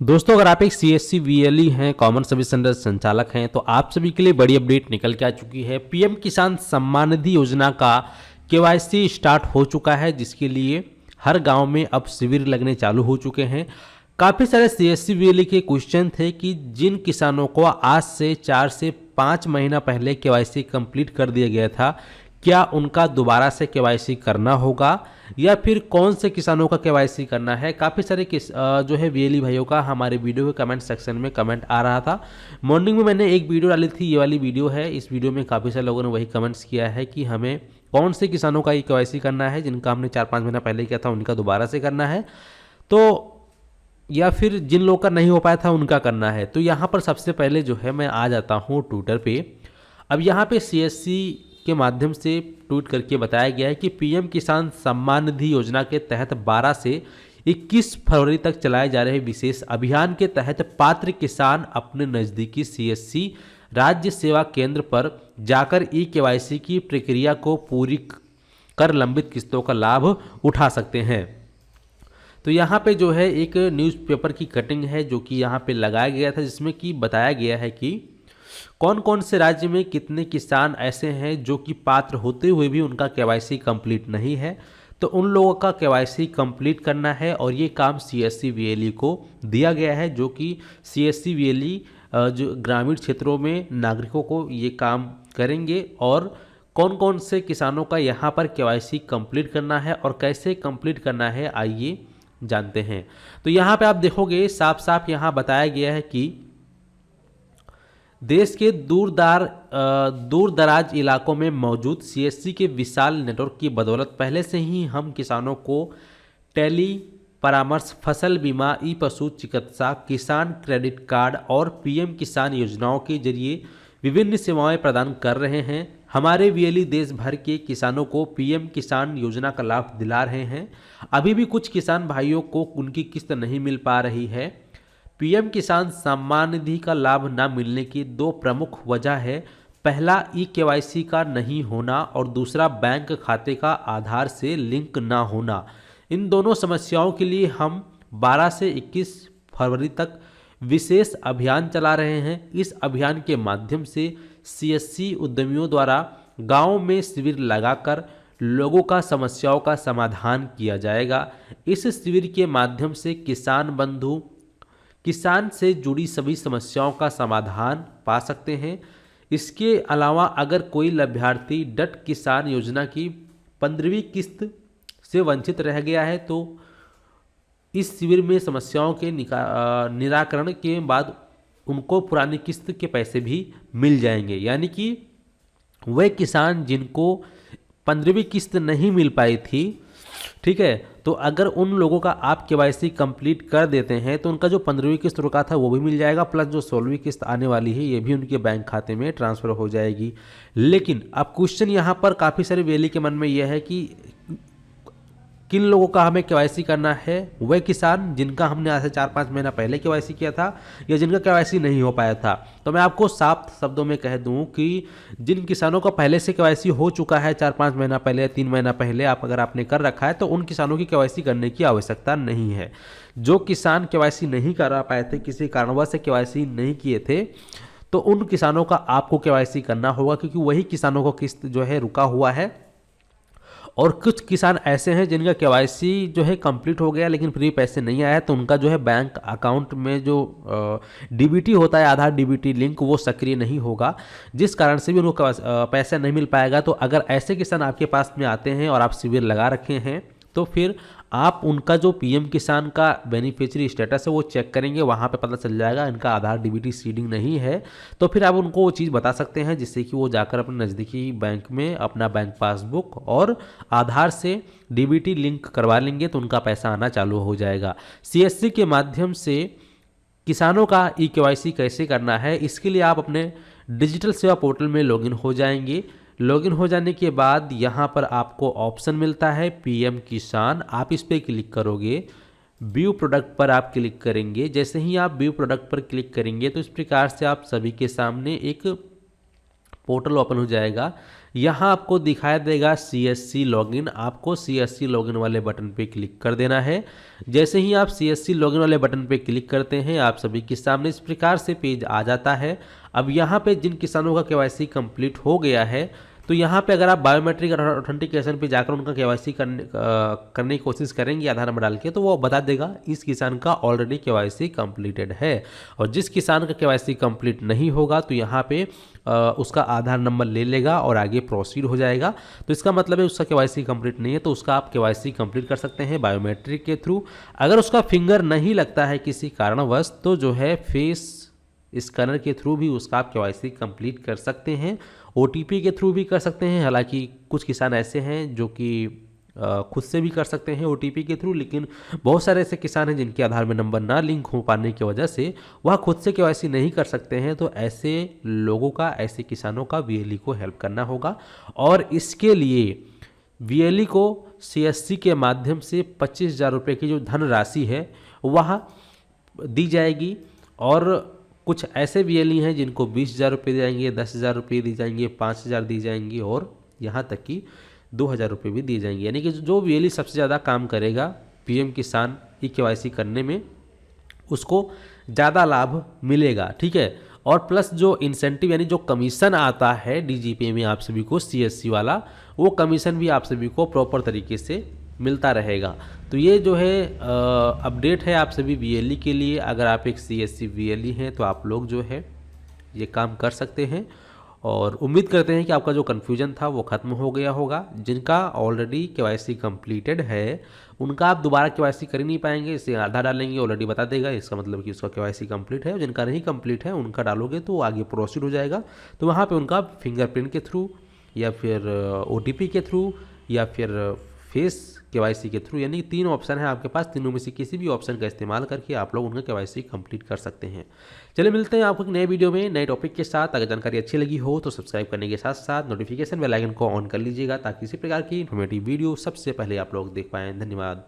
दोस्तों, अगर आप एक सीएससी वीएलई हैं, कॉमन सर्विस सेंटर संचालक हैं, तो आप सभी के लिए बड़ी अपडेट निकल के आ चुकी है। पीएम किसान सम्मान निधि योजना का केवाईसी स्टार्ट हो चुका है, जिसके लिए हर गांव में अब शिविर लगने चालू हो चुके हैं। काफ़ी सारे सीएससी वीएलई के क्वेश्चन थे कि जिन किसानों को आज से 4 से 5 महीना पहले केवाईसी कंप्लीट कर दिया गया था, क्या उनका दोबारा से केवाईसी करना होगा या फिर कौन से किसानों का केवाईसी करना है। काफ़ी सारे जो है वीएलई भाइयों का हमारे वीडियो के कमेंट सेक्शन में कमेंट आ रहा था। मॉर्निंग में मैंने एक वीडियो डाली थी, ये वाली वीडियो है। इस वीडियो में काफ़ी सारे लोगों ने वही कमेंट्स किया है कि हमें कौन से किसानों का ये केवाईसी करना है, जिनका हमने 4-5 महीना पहले किया था उनका दोबारा से करना है, तो या फिर जिन लोगों का नहीं हो पाया था उनका करना है। तो यहाँ पर सबसे पहले जो है मैं आ जाता हूँ ट्विटर पे। अब यहाँ पे सीएससी के माध्यम से ट्वीट करके बताया गया है कि पीएम किसान सम्मान निधि योजना के तहत 12 से 21 फरवरी तक चलाए जा रहे विशेष अभियान के तहत पात्र किसान अपने नज़दीकी सीएससी राज्य सेवा केंद्र पर जाकर ई केवाईसी की प्रक्रिया को पूरी कर लंबित किस्तों का लाभ उठा सकते हैं। तो यहाँ पे जो है एक न्यूज़पेपर की कटिंग है जो कि यहाँ पे लगाया गया था, जिसमें कि बताया गया है कि कौन कौन से राज्य में कितने किसान ऐसे हैं जो कि पात्र होते हुए भी उनका केवाईसी कंप्लीट नहीं है। तो उन लोगों का केवाईसी कंप्लीट करना है और ये काम सीएससी वीएलई को दिया गया है, जो कि सीएससी वीएलई जो ग्रामीण क्षेत्रों में नागरिकों को ये काम करेंगे। और कौन कौन से किसानों का यहाँ पर केवाईसी कंप्लीट करना है और कैसे कंप्लीट करना है, आइए जानते हैं। तो यहाँ पे आप देखोगे साफ साफ यहाँ बताया गया है कि देश के दूर दराज इलाकों में मौजूद सीएससी के विशाल नेटवर्क की बदौलत पहले से ही हम किसानों को टेली परामर्श, फसल बीमा, ई पशु चिकित्सा, किसान क्रेडिट कार्ड और पीएम किसान योजनाओं के जरिए विभिन्न सेवाएं प्रदान कर रहे हैं। हमारे वीएलई देश भर के किसानों को पीएम किसान योजना का लाभ दिला रहे हैं। अभी भी कुछ किसान भाइयों को उनकी किस्त नहीं मिल पा रही है। पीएम किसान सम्मान निधि का लाभ न मिलने की दो प्रमुख वजह है। पहला, ई केवाईसी का नहीं होना और दूसरा, बैंक खाते का आधार से लिंक ना होना। इन दोनों समस्याओं के लिए हम 12 से 21 फरवरी तक विशेष अभियान चला रहे हैं। इस अभियान के माध्यम से सीएससी उद्यमियों द्वारा गांव में शिविर लगाकर लोगों का समस्याओं का समाधान किया जाएगा। इस शिविर के माध्यम से किसान बंधु किसान से जुड़ी सभी समस्याओं का समाधान पा सकते हैं। इसके अलावा अगर कोई लाभार्थी डट किसान योजना की 15वीं किस्त से वंचित रह गया है तो इस शिविर में समस्याओं के निराकरण के बाद उनको पुरानी किस्त के पैसे भी मिल जाएंगे। यानी कि वह किसान जिनको 15वीं किस्त नहीं मिल पाई थी, ठीक है, तो अगर उन लोगों का आप केवाईसी कंप्लीट कर देते हैं तो उनका जो 15वीं किस्त रुका था वो भी मिल जाएगा, प्लस जो 16वीं किस्त आने वाली है ये भी उनके बैंक खाते में ट्रांसफ़र हो जाएगी। लेकिन अब क्वेश्चन यहाँ पर काफ़ी सारे वीएलई के मन में यह है कि किन लोगों का हमें केवाईसी करना है। वह किसान जिनका हमने आज से 4-5 महीना पहले केवाईसी किया था या जिनका केवाईसी नहीं हो पाया था। तो मैं आपको साफ शब्दों में कह दूं कि जिन किसानों का पहले से केवाईसी हो चुका है 4-5 महीना पहले या 3 महीना पहले अगर आपने कर रखा है तो उन किसानों की केवाईसी करने की आवश्यकता नहीं है। जो किसान केवाईसी नहीं करा पाए थे, किसी कारणवश से केवाईसी नहीं किए थे, तो उन किसानों का आपको केवाईसी करना होगा, क्योंकि वही किसानों को किस्त जो है रुका हुआ है। और कुछ किसान ऐसे हैं जिनका केवाईसी जो है कंप्लीट हो गया लेकिन फिर भी पैसे नहीं आया, तो उनका जो है बैंक अकाउंट में जो डीबीटी होता है, आधार डीबीटी लिंक, वो सक्रिय नहीं होगा, जिस कारण से भी उनको पैसा नहीं मिल पाएगा। तो अगर ऐसे किसान आपके पास में आते हैं और आप शिविर लगा रखे हैं तो फिर आप उनका जो पीएम किसान का बेनिफिशियरी स्टेटस है वो चेक करेंगे, वहाँ पे पता चल जाएगा इनका आधार डीबीटी सीडिंग नहीं है। तो फिर आप उनको वो चीज़ बता सकते हैं जिससे कि वो जाकर अपने नज़दीकी बैंक में अपना बैंक पासबुक और आधार से डीबीटी लिंक करवा लेंगे तो उनका पैसा आना चालू हो जाएगा। सीएससी के माध्यम से किसानों का ई केवाईसी कैसे करना है, इसके लिए आप अपने डिजिटल सेवा पोर्टल में लॉगिन हो जाएंगे। लॉगिन हो जाने के बाद यहाँ पर आपको ऑप्शन मिलता है पीएम किसान, आप इस पर क्लिक करोगे। व्यू प्रोडक्ट पर आप क्लिक करेंगे। जैसे ही आप व्यू प्रोडक्ट पर क्लिक करेंगे तो इस प्रकार से आप सभी के सामने एक पोर्टल ओपन हो जाएगा। यहाँ आपको दिखाई देगा CSC लॉगिन। आपको CSC लॉगिन वाले बटन पे क्लिक कर देना है। जैसे ही आप CSC लॉगिन वाले बटन पे क्लिक करते हैं, आप सभी के सामने इस प्रकार से पेज आ जाता है। अब यहाँ पे जिन किसानों का KYC कंप्लीट हो गया है, तो यहाँ पे अगर आप बायोमेट्रिक ऑथेंटिकेशन पे जाकर उनका KYC करने की कोशिश करेंगे आधार नंबर डाल के, तो वो बता देगा इस किसान का ऑलरेडी KYC कंप्लीटेड है। और जिस किसान का KYC कंप्लीट नहीं होगा, तो यहाँ पे उसका आधार नंबर ले लेगा और आगे प्रोसीड हो जाएगा। तो इसका मतलब है उसका KYC कंप्लीट नहीं है, तो उसका आप KYC कंप्लीट कर सकते हैं बायोमेट्रिक के थ्रू। अगर उसका फिंगर नहीं लगता है किसी कारणवश, तो जो है फेस स्कैनर के थ्रू भी उसका आप KYC कंप्लीट कर सकते हैं। OTP के थ्रू भी कर सकते हैं। हालांकि कुछ किसान ऐसे हैं जो कि खुद से भी कर सकते हैं OTP के थ्रू, लेकिन बहुत सारे ऐसे किसान हैं जिनके आधार में नंबर ना लिंक हो पाने की वजह से वह खुद से KYC नहीं कर सकते हैं। तो ऐसे लोगों का, ऐसे किसानों का VLE को हेल्प करना होगा। और इसके लिए VLE को CSC के माध्यम से 25,000 रुपये की जो धनराशि है वह दी जाएगी। और कुछ ऐसे VLE हैं जिनको 20,000 रुपये दिए जाएंगे, 10,000 रुपये दी जाएंगे, 5,000 दी जाएंगी और यहाँ तक कि 2,000 रुपये भी दिए जाएंगे। यानी कि जो VLE सबसे ज़्यादा काम करेगा PM किसान KYC करने में, उसको ज़्यादा लाभ मिलेगा। ठीक है। और प्लस जो इंसेंटिव यानी जो कमीशन आता है DGPA में आप सभी को CSC वाला, वो कमीशन भी आप सभी को प्रॉपर तरीके से मिलता रहेगा। तो ये जो है अपडेट है आप सभी VLE के लिए। अगर आप एक CSC VLE हैं तो आप लोग जो है ये काम कर सकते हैं। और उम्मीद करते हैं कि आपका जो कन्फ्यूजन था वो ख़त्म हो गया होगा। जिनका ऑलरेडी KYC कंप्लीटेड है उनका आप दोबारा KYC कर ही नहीं पाएंगे। इसे आधार डालेंगे ऑलरेडी बता देगा, इसका मतलब कि उसका KYC कंप्लीट है। जिनका नहीं कंप्लीट है उनका डालोगे तो आगे प्रोसीड हो जाएगा। तो वहाँ पे उनका फिंगरप्रिंट के थ्रू या फिर OTP के थ्रू या फिर फेस KYC के थ्रू, यानी 3 ऑप्शन है आपके पास। तीनों में से किसी भी ऑप्शन का इस्तेमाल करके आप लोग उनका KYC कंप्लीट कर सकते हैं। चलिए मिलते हैं आपको एक नए वीडियो में नए टॉपिक के साथ। अगर जानकारी अच्छी लगी हो तो सब्सक्राइब करने के साथ साथ नोटिफिकेशन बेल आइकन को ऑन कर लीजिएगा, ताकि इसी प्रकार की इन्फॉर्मेटिव वीडियो सबसे पहले आप लोग देख पाएँ। धन्यवाद।